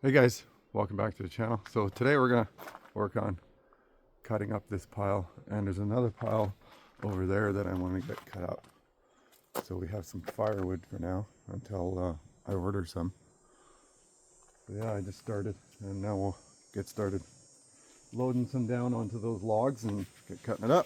Hey guys, welcome back to the channel. So today we're gonna work on cutting up this pile, and there's another pile over there that I want to get cut up. So we have some firewood for now until I order some. So yeah, I just started, and now we'll get started loading some down onto those logs and get cutting it up.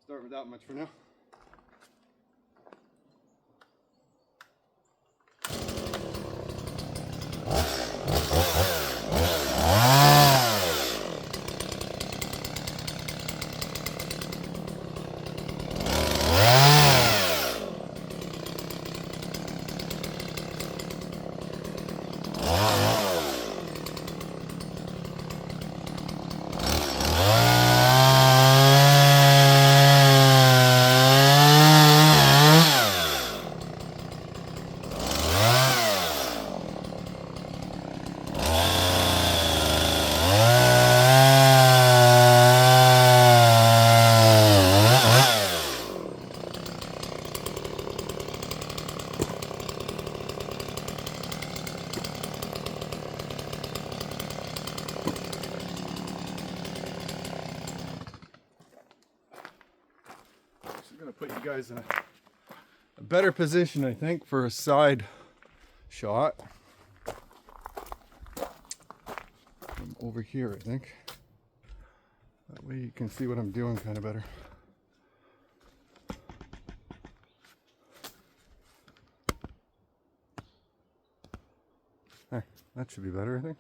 Start with that much for now. Going to put you guys in a better position, I think, for a side shot. I'm over here, I think. That way you can see what I'm doing kind of better. There, that should be better, I think.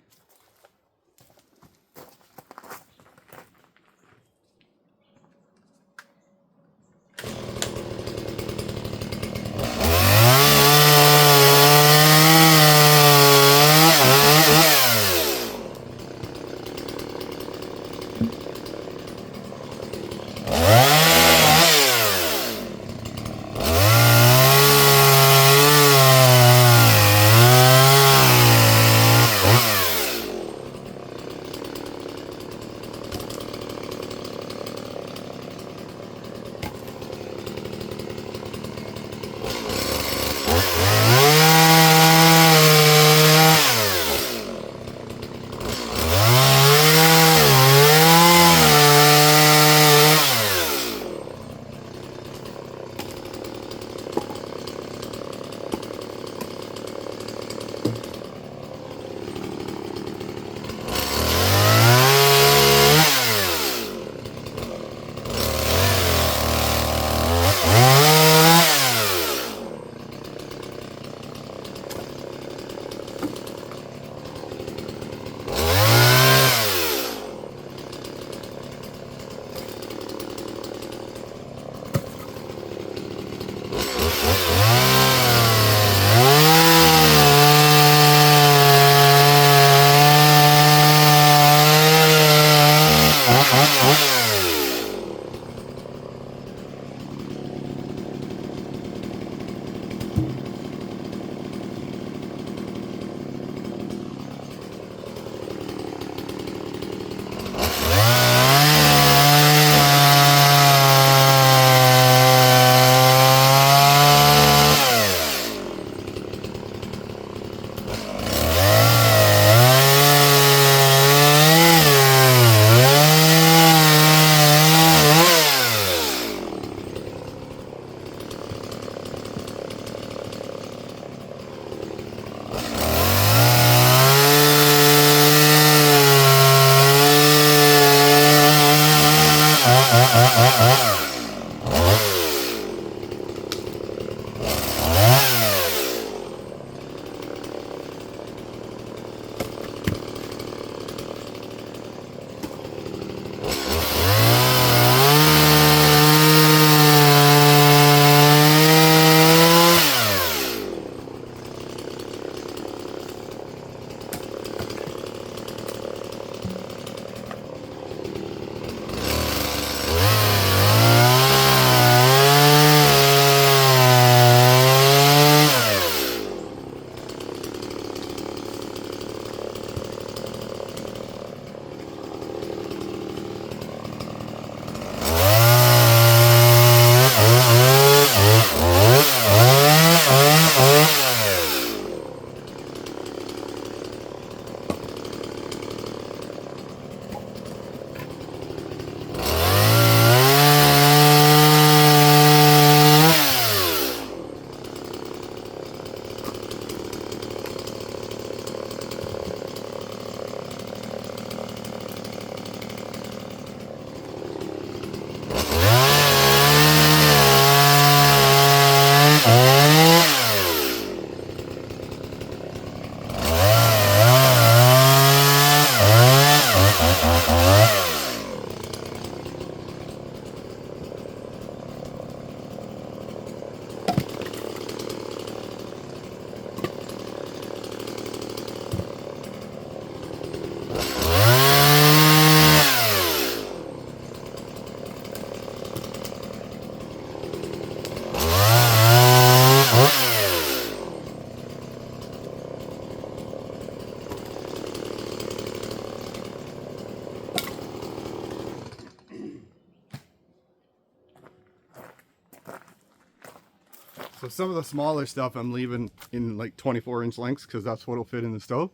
So some of the smaller stuff I'm leaving in like 24-inch lengths because that's what'll fit in the stove.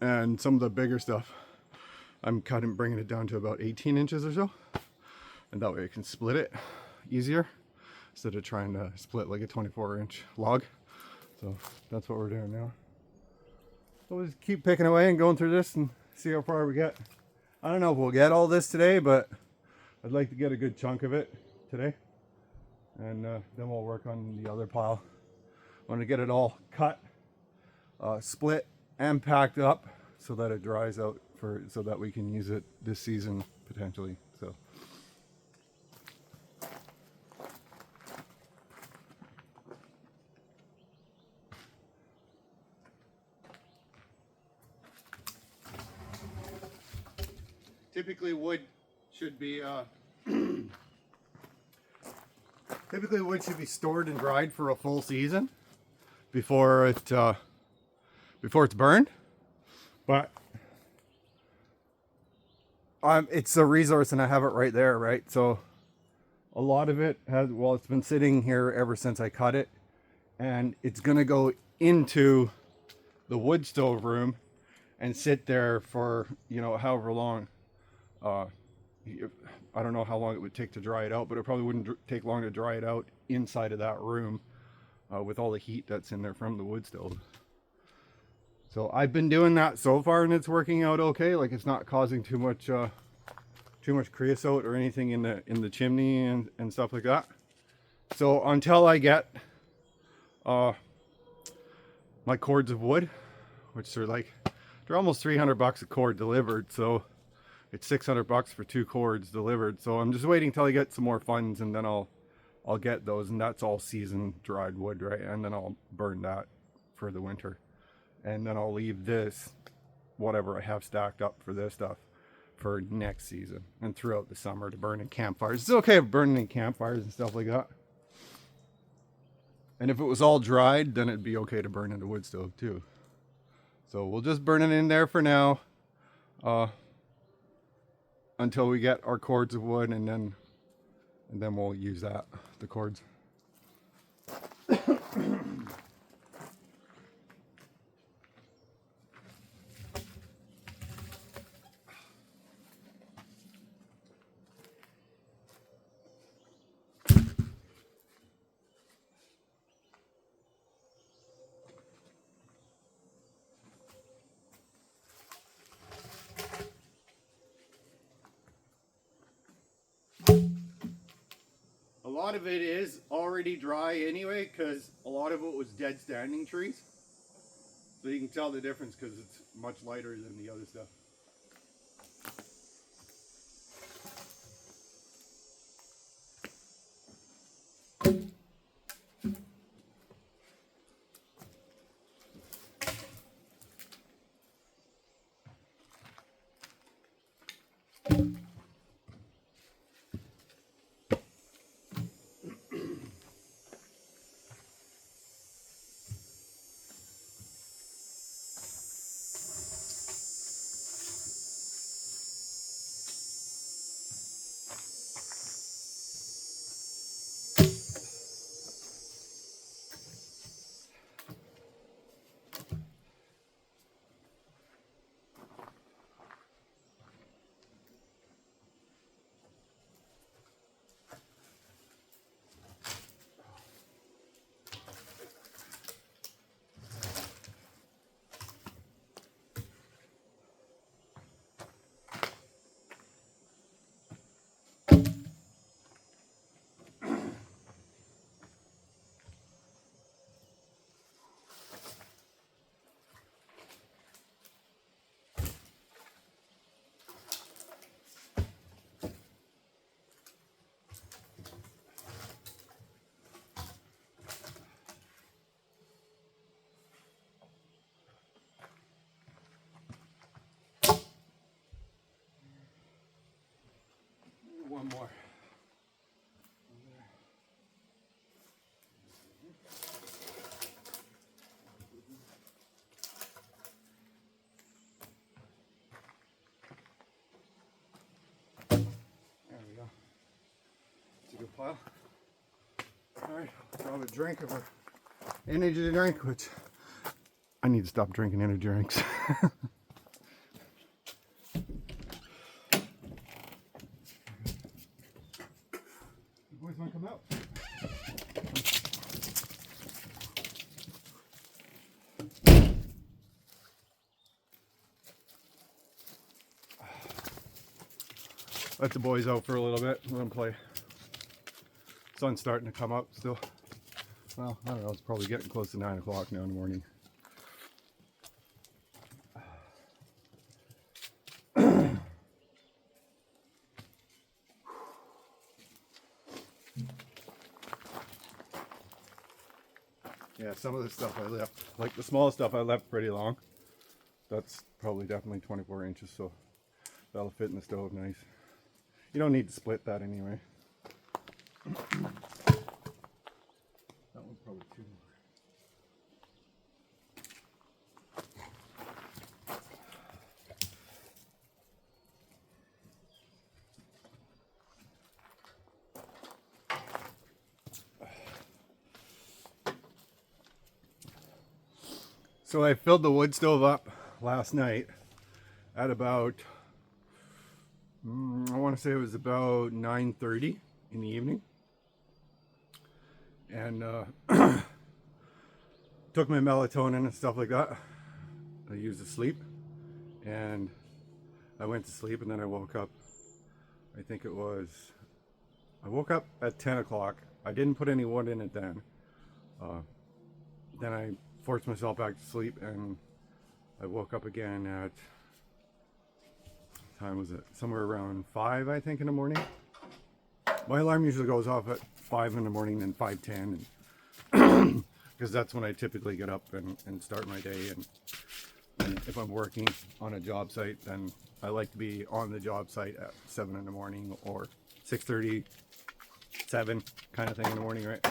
And some of the bigger stuff I'm bringing it down to about 18 inches or so. And that way I can split it easier instead of trying to split like a 24-inch log. So that's what we're doing now. So we'll just keep picking away and going through this and see how far we get. I don't know if we'll get all this today, but I'd like to get a good chunk of it today. And then we'll work on the other pile. I want to get it all cut, split, and packed up so that it dries out so that we can use it this season potentially. So. Typically wood should be stored and dried for a full season before it's burned. But it's a resource and I have it right there, right? So a lot of it it's been sitting here ever since I cut it, and it's gonna go into the wood stove room and sit there for, you know, however long. I don't know how long it would take to dry it out, but it probably wouldn't take long to dry it out inside of that room with all the heat that's in there from the wood stove. So I've been doing that so far and it's working out okay. Like, it's not causing too much creosote or anything in the chimney and stuff like that. So until I get my cords of wood, which they're almost 300 bucks a cord delivered, so it's 600 bucks for 2 cords delivered. So I'm just waiting till I get some more funds, and then I'll get those, and that's all season dried wood, right? And then I'll burn that for the winter, and then I'll leave this, whatever I have stacked up for this stuff, for next season and throughout the summer to burn in campfires. It's okay burning in campfires and stuff like that. And if it was all dried, then it'd be okay to burn in the wood stove too. So we'll just burn it in there for now. Until we get our cords of wood, and then we'll use the cords. A lot of it is already dry anyway, because a lot of it was dead standing trees. So you can tell the difference because it's much lighter than the other stuff. One more. There we go. It's a good pile. Alright, grab a drink of an energy drink, which I need to stop drinking energy drinks. You boys want to come out? Let the boys out for a little bit. Let them play. Sun's starting to come up still. Well, I don't know. It's probably getting close to 9 o'clock now in the morning. Yeah, some of the stuff I left, like the small stuff I left pretty long. That's probably definitely 24 inches, so that'll fit in the stove nice. You don't need to split that anyway. That one's probably too long. So I filled the wood stove up last night at about, I want to say it was about 9:30 in the evening. And took my melatonin and stuff like that. I used to sleep. And I went to sleep and then I woke up. I think it was, I woke up at 10 o'clock. I didn't put any wood in it then. Then I forced myself back to sleep and I woke up again at, what time was it? Somewhere around 5, I think, in the morning. My alarm usually goes off at 5 in the morning and 5:10, and because that's when I typically get up and start my day. And if I'm working on a job site, then I like to be on the job site at 7 in the morning or 6:30, 7 kind of thing in the morning, right?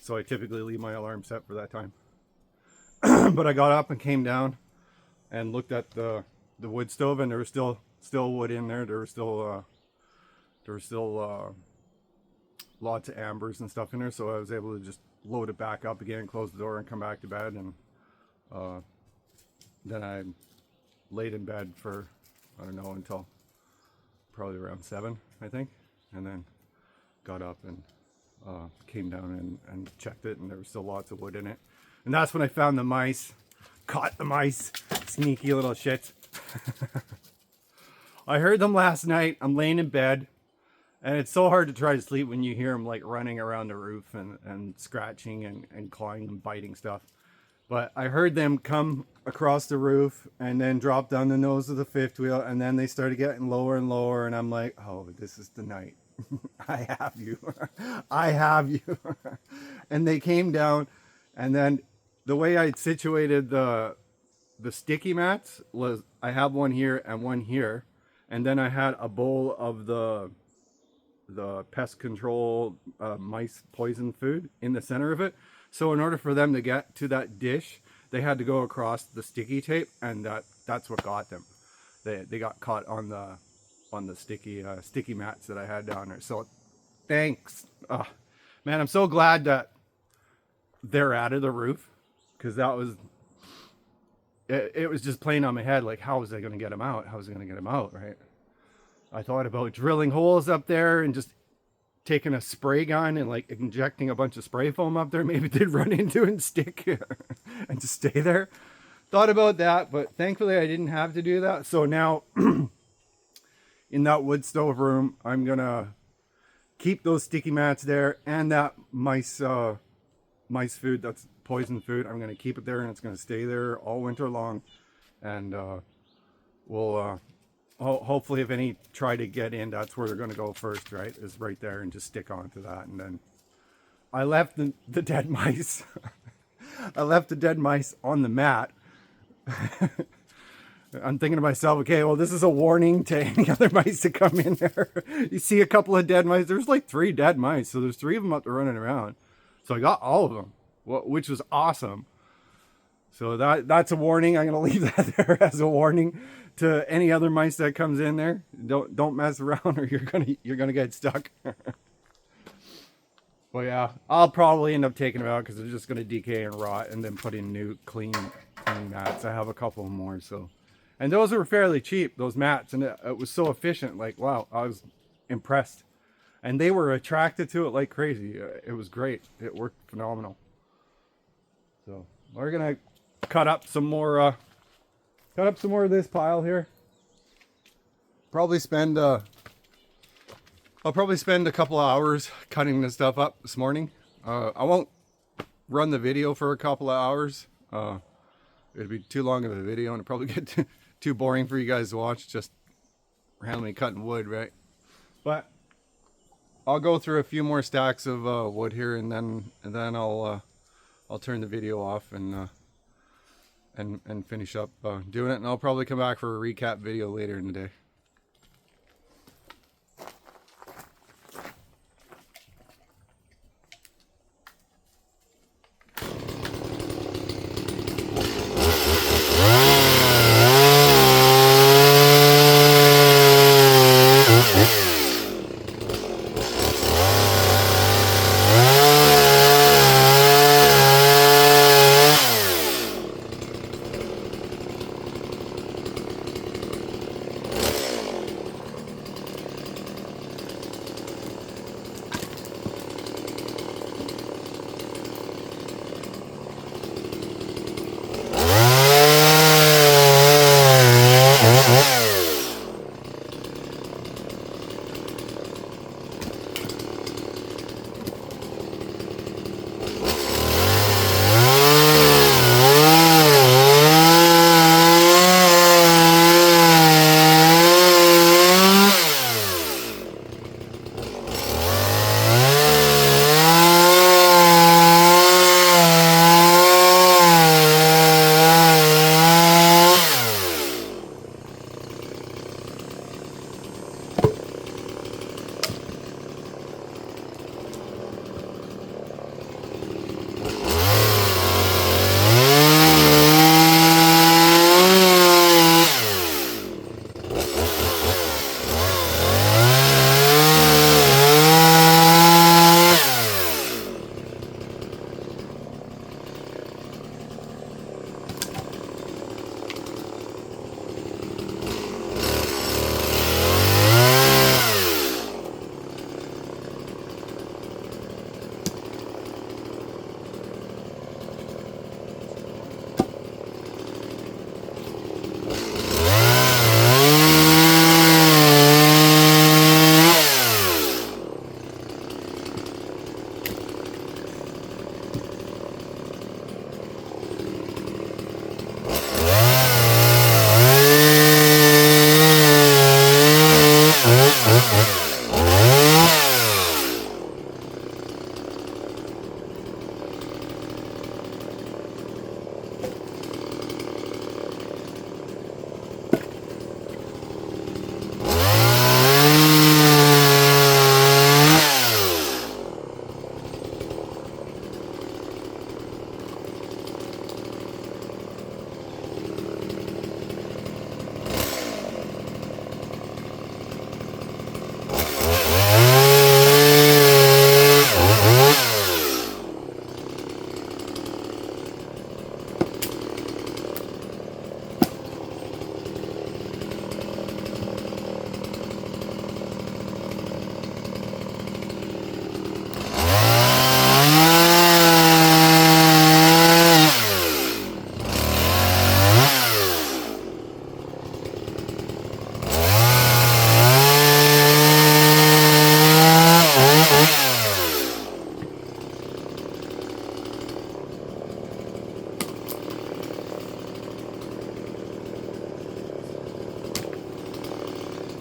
So I typically leave my alarm set for that time. But I got up and came down and looked at the wood stove, and there was still wood in there. There was still lots of ambers and stuff in there, so I was able to just load it back up again, close the door, and come back to bed. And then I laid in bed for, I don't know, until probably around 7, I think, and then got up and came down and checked it, and there was still lots of wood in it. And that's when I found the mice. Caught the mice. Sneaky little shits. I heard them last night. I'm laying in bed. And it's so hard to try to sleep when you hear them like running around the roof and scratching and clawing and biting stuff. But I heard them come across the roof and then drop down the nose of the fifth wheel. And then they started getting lower and lower. And I'm like, oh, this is the night. I have you. I have you. And they came down. And then the way I situated the sticky mats was I have one here and one here. And then I had a bowl of the pest control mice poison food in the center of it. So in order for them to get to that dish, they had to go across the sticky tape, and that's what got them. They got caught on the sticky mats that I had down there. So thanks. Man, I'm so glad that they're out of the roof, because that was it was just playing on my head, like, how was I going to get them out? How was I going to get them out, right? I thought about drilling holes up there and just taking a spray gun and like injecting a bunch of spray foam up there. Maybe they'd run into it and stick and just stay there. Thought about that, but thankfully I didn't have to do that. So now in that wood stove room, I'm going to keep those sticky mats there, and that mice food, that's poison food. I'm going to keep it there, and it's going to stay there all winter long. And we'll hopefully if any try to get in, that's where they're going to go first, right? Is right there, and just stick onto that. And then I left the dead mice. I left the dead mice on the mat. I'm thinking to myself, okay, well, this is a warning to any other mice to come in there. You see a couple of dead mice. There's like 3 dead mice. So there's 3 of them up there running around. So I got all of them, which was awesome. So that's a warning. I'm going to leave that there as a warning to any other mice that comes in there. Don't mess around, or you're gonna get stuck. Well, yeah, I'll probably end up taking them out because they're just going to decay and rot, and then putting new clean mats. I have a couple more, so. And those were fairly cheap, those mats, and it was so efficient. Like, wow, I was impressed. And they were attracted to it like crazy. It was great. It worked phenomenal. So we're gonna cut up some more of this pile here. I'll probably spend a couple of hours cutting this stuff up this morning. I won't run the video for a couple of hours. It'd be too long of a video, and it'd probably get too boring for you guys to watch. Just randomly cutting wood, right? But I'll go through a few more stacks of wood here, and then I'll turn the video off and finish up doing it. And I'll probably come back for a recap video later in the day.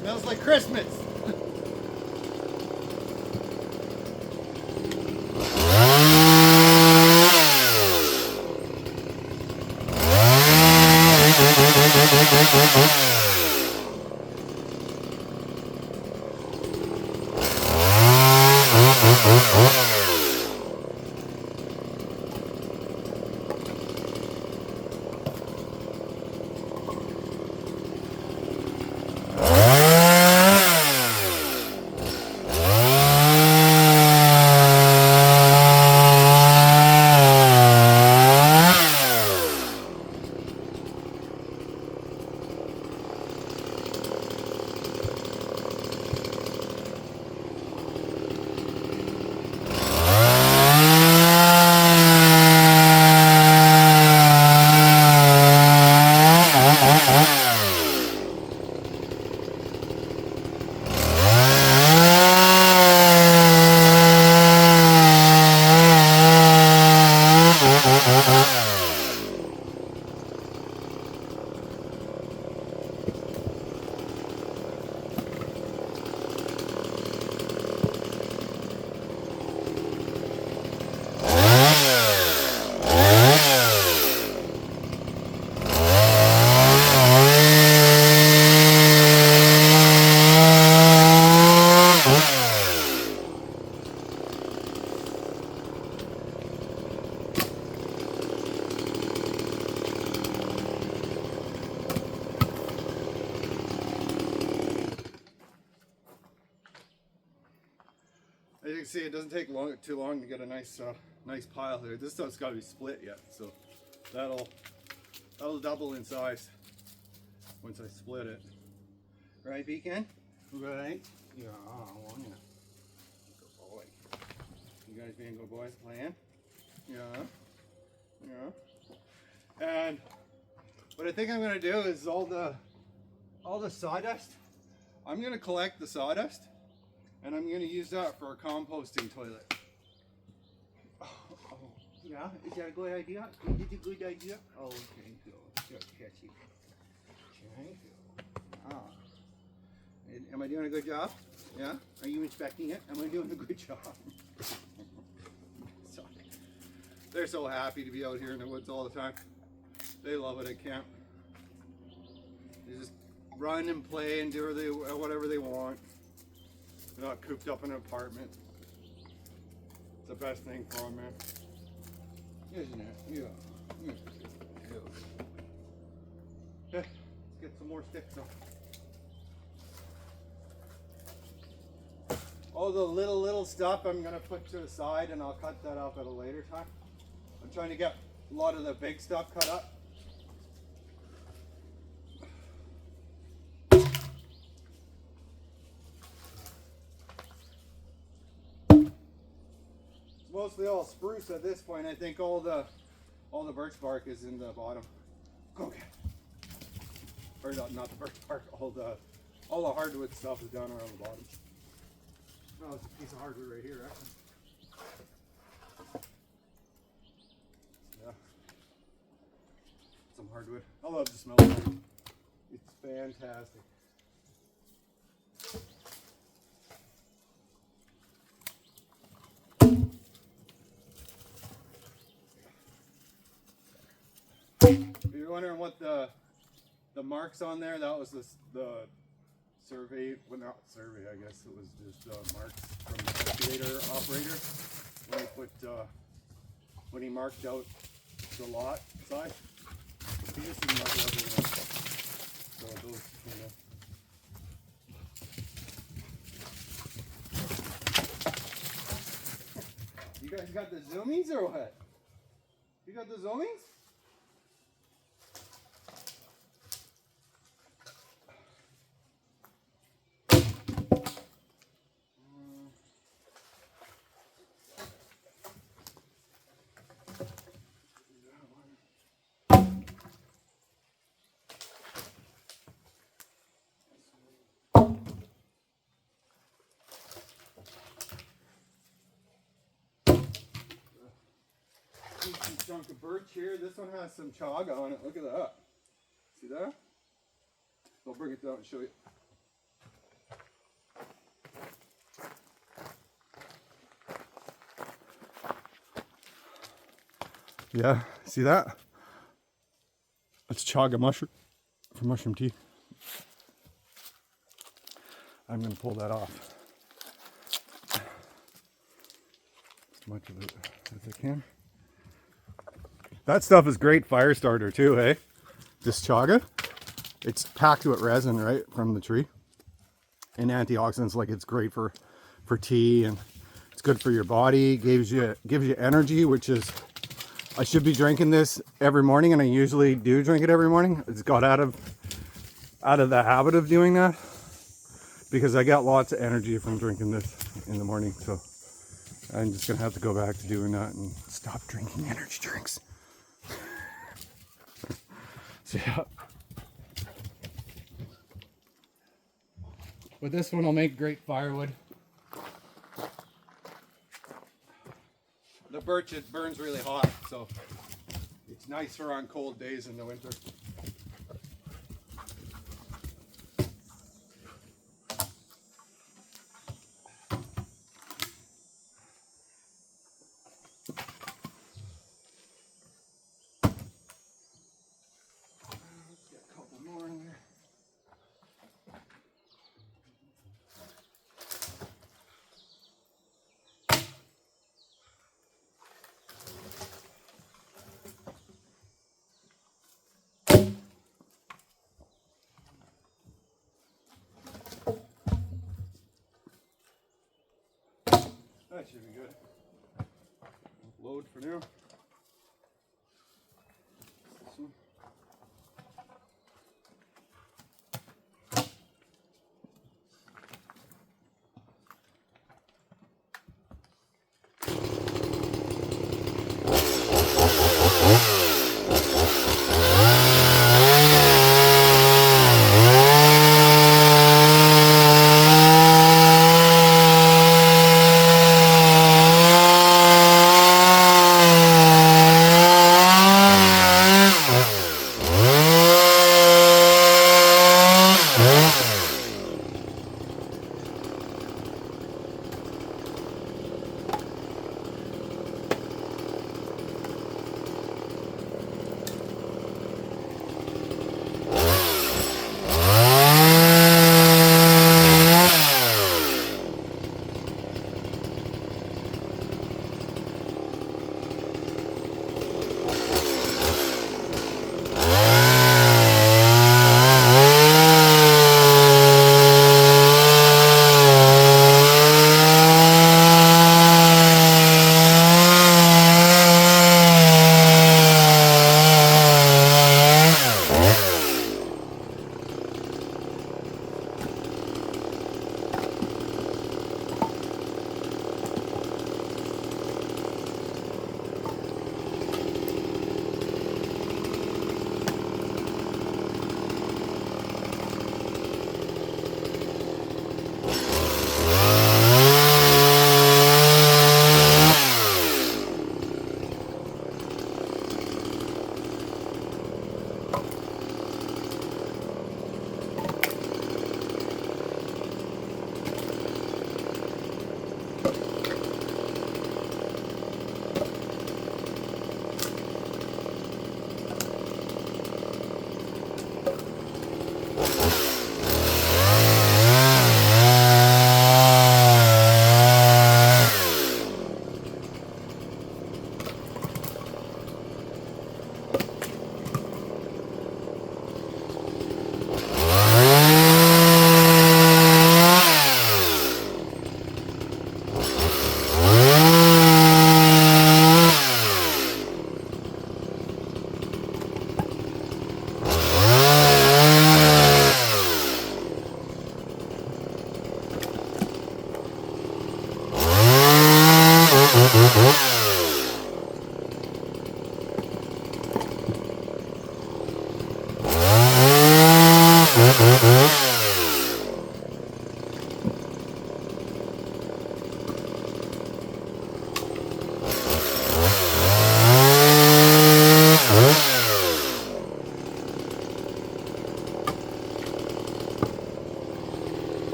Smells like Christmas. see, it doesn't take too long to get a nice nice pile there. This stuff's got to be split yet, so that'll double in size once I split it. Right, Beacon? Right? Yeah, well, yeah. Good boy. You guys being good boys playing? Yeah. Yeah. And what I think I'm gonna do is all the sawdust, I'm gonna collect the sawdust and I'm gonna use that for a composting toilet. Oh, yeah, is that a good idea? Is it a good idea? Oh, thank you. Good catchy. Thank you. Ah. Am I doing a good job? Yeah? Are you inspecting it? Am I doing a good job? Sorry. They're so happy to be out here in the woods all the time. They love it at camp. They just run and play and do whatever they want. They're not cooped up in an apartment. It's the best thing for them, man. Isn't it? Yeah. Okay, let's get some more sticks though. All the little stuff I'm gonna put to the side and I'll cut that up at a later time. I'm trying to get a lot of the big stuff cut up. It's mostly all spruce at this point. I think all the birch bark is in the bottom. Okay. Or not the birch bark, all the hardwood stuff is down around the bottom. Oh, it's a piece of hardwood right here, actually. Yeah. Some hardwood. I love the smell of it. It's fantastic. If you're wondering what the marks on there, that was the survey, well not survey, I guess it was just marks from the excavator operator when he marked out the lot size. He just didn't mark out everything. So those, you guys got the zoomies or what? You got the zoomies? Chunk of birch here. This one has some chaga on it. Look at that. See that? I'll bring it down and show you. Yeah, see that? That's chaga mushroom for mushroom tea. I'm going to pull that off as much of it as I can. That stuff is great fire starter too, hey? This chaga, it's packed with resin, right, from the tree. And antioxidants, like it's great for tea and it's good for your body. Gives you energy, which is, I should be drinking this every morning, and I usually do drink it every morning. It's got out of the habit of doing that because I got lots of energy from drinking this in the morning. So I'm just gonna have to go back to doing that and stop drinking energy drinks. So yeah. But this one will make great firewood. The birch, it burns really hot, so it's nice for on cold days in the winter. That should be good. Load for now. This one.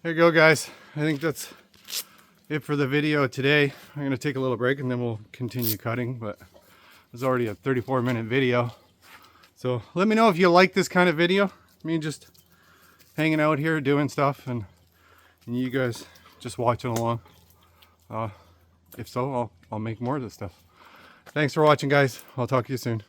There you go, guys. I think that's it for the video today. I'm going to take a little break and then we'll continue cutting, but it's already a 34-minute video. So let me know if you like this kind of video. Me just hanging out here doing stuff and you guys just watching along. If so, I'll make more of this stuff. Thanks for watching, guys. I'll talk to you soon.